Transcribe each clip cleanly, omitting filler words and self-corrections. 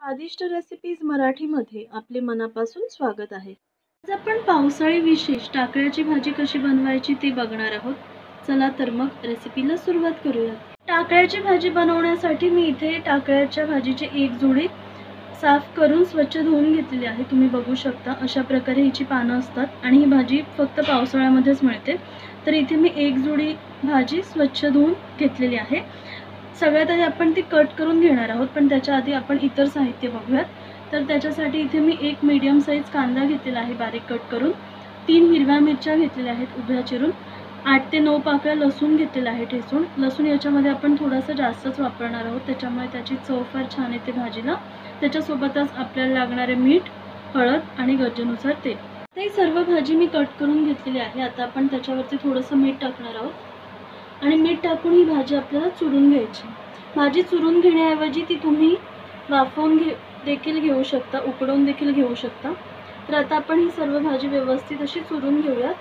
स्वादिष्ट रेसिपीज मराठीमध्ये आपले मनापासून स्वागत आहे। आज आपण पावसाळी विशेष टाकळ्याची भाजी कशी बनवायची ते बघणार आहोत। चला तर मग रेसिपीला सुरुवात करूया। टाकळ्याची भाजी बनवण्यासाठी मी इथे टाकळ्याच्या भाजीची एक जुडी साफ करून स्वच्छ धुवून घेतलेली आहे। तुम्ही बघू शकता अशा प्रकारे हिची पानं असतात आणि ही भाजी फक्त पावसाळ्यामध्येच मिळते। तर इथे मी एक जुडी भाजी स्वच्छ धुवून घेतलेली आहे। सगळ्यात आधी आपण ती कट करून घेणार आहोत, पण त्याच्या आधी आपण इतर साहित्य बघूयात। तर त्याच्यासाठी इथे मी एक मीडियम साईज कांदा घेतलेला आहे बारीक कट करून, 3 हिरव्या मिरच्या घेतलेल्या आहेत उभ्या चिरून, 8 ते 9 पाकळ्या लसूण घेतलेला आहे ठेचून। लसूण याच्यामध्ये आपण थोडासा जास्तच वापरणार आहोत, त्याच्यामुळे त्याची चव फार छान येते भाजीला। त्याच्यासोबतच आपल्याला लागणारे मीठ, हळद आणि गरजेनुसार तेल। ही सर्व भाजी मी कट करून घेतलेली आहे। आता आपण त्याच्यावरती थोडंसं मीठ टाकणार आहोत आणि मीठ टाकून ही भाजी आपल्याला चुरून घ्यायची। भाजी चुरून घेण्याऐवजी ती तुम्ही वाफवून देखील घेऊ शकता, उकडवून देखील घेऊ शकता। तर आता आपण ही सर्व भाजी व्यवस्थित अशी चुरून घेऊयात।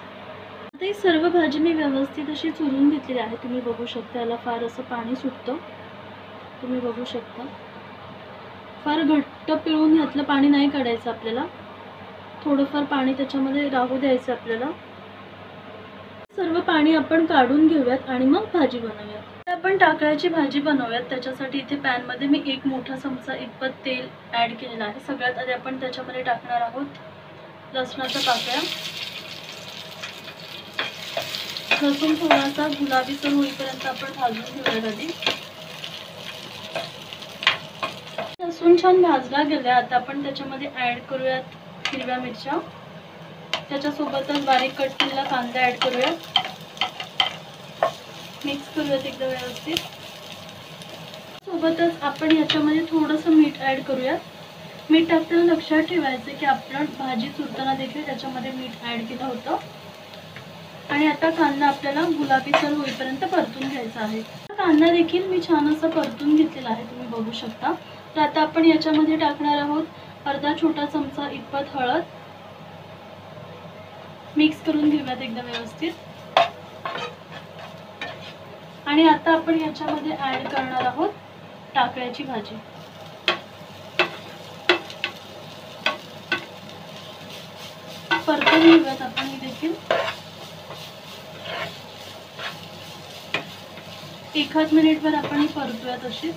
आता ही सर्व भाजी मी व्यवस्थित अशी चुरून घेतलेली आहे। तुम्ही बघू शकता याला फार असं पाणी सुटतं, तुम्ही बघू शकता। फार घट्ट पिळून घातलं पाणी नाही काढायचं आपल्याला, थोडंफार पाणी त्याच्यामध्ये राहू द्यायचं आपल्याला। सर्व पाणी आपण काढून घेऊयात आणि मग भाजी बनवूयात। आपण टाकळ्याची भाजी बनवूयात त्याच्यासाठी इथे पॅन मध्ये मी एक मोठा चमचा इतपत तेल ऍड केलेलं आहे। सगळ्यात आधी आपण त्याच्यामध्ये टाकणार आहोत लसणाच्या पाकळ्या। लसूण थोडासा गुलाबीसर होईपर्यंत आपण भाजून घेऊयात आधी। लसूण छान भाजला गेला, आता आपण त्याच्यामध्ये ऍड करूयात हिरव्या मिरच्या, त्याच्यासोबतच बारीक कट केलेला कांदा ऍड करूयात, मिक्स करूयात एकदम व्यवस्थित। सोबतच आपण याच्यामध्ये थोडंसं मीठ ऍड करूयात। मीठ टाकताना लक्षात ठेवायचं की आपण भाजी चुरताना देखील त्याच्यामध्ये मीठ ऍड केलं होतं। आणि आता कांदा आपल्याला गुलाबीसर होईपर्यंत परतून घ्यायचा आहे। कांदा देखील मी छान असं परतून घेतलेला आहे, तुम्ही बघू शकता। तर आता आपण याच्यामध्ये टाकणार आहोत अर्धा छोटा चमचा इतपत हळद, मिक्स करून घेऊयात एकदम व्यवस्थित। आणि आता आपण याच्यामध्ये ऍड करणार आहोत टाकळ्याची भाजी। परतून घेऊयात आपण ही देखील। एखाद मिनिटभर आपण ही परतूयात अशीच।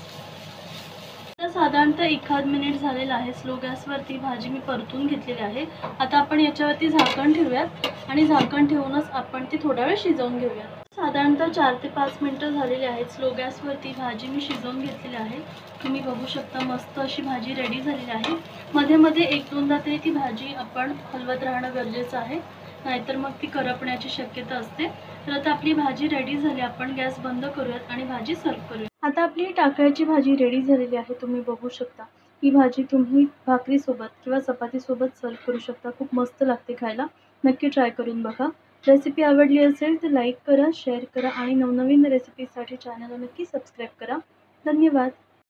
साधारणतः एखाद मिनिट झालेला आहे। स्लो गॅसवरती भाजी मी परतून घेतलेली आहे। आता आपण याच्यावरती झाकण ठेवूयात आणि झाकण ठेवूनच आपण ती थोडा वेळ शिजवून घेऊयात। साधारणतः 4 ते 5 मिनिटं झालेली आहेत। स्लो गॅसवरती भाजी मी शिजवून घेतलेली आहे, तुम्ही बघू शकता। मस्त अशी भाजी रेडी झालेली आहे। मध्ये मध्ये एक दोनदा तरी ती भाजी आपण हलवत राहणं गरजेचं आहे, नाहीतर मग ती करपण्याची शक्यता असते। तर आता आपली भाजी रेडी झाली, आपण गॅस बंद करूयात आणि भाजी सर्व करूयात। आता आपली टाकळ्याची भाजी रेडी झालेली आहे, तुम्ही बघू शकता। ही भाजी तुम्ही भाकरी सोबत किंवा चपाती सोबत सर्व करू शकता, खूप मस्त लागते खायला। नक्की ट्राय करून बघा। रेसिपी आवडली असेल तर लाईक करा, शेअर करा आणि नवनवीन रेसिपीसाठी चॅनलला नक्की सबस्क्राईब करा। धन्यवाद।